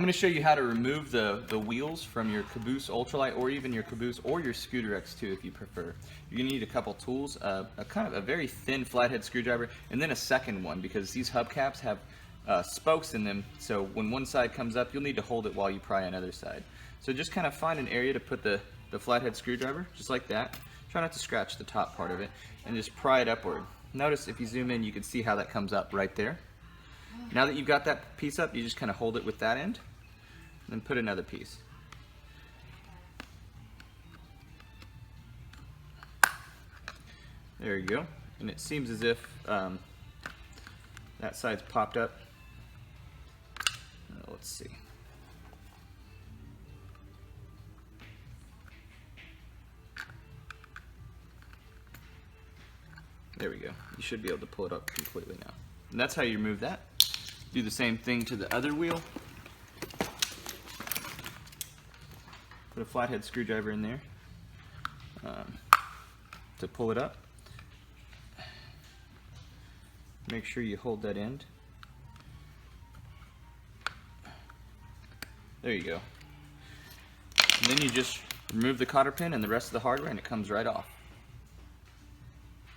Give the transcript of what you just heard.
going to show you how to remove the wheels from your Caboose Ultralight, or even your Caboose or your Scooter X2 if you prefer. You're going to need a couple tools, a very thin flathead screwdriver, and then a second one, because these hubcaps have spokes in them, so when one side comes up, you'll need to hold it while you pry another side. So just kind of find an area to put the flathead screwdriver, just like that. Try not to scratch the top part of it, and just pry it upward. Notice if you zoom in, you can see how that comes up right there. Now that you've got that piece up, you just kind of hold it with that end, and then put another piece. There you go. And it seems as if that side's popped up. Let's see. There we go. You should be able to pull it up completely now. And that's how you remove that. Do the same thing to the other wheel. Put a flathead screwdriver in there to pull it up. Make sure you hold that end. There you go. And then you just remove the cotter pin and the rest of the hardware, and it comes right off.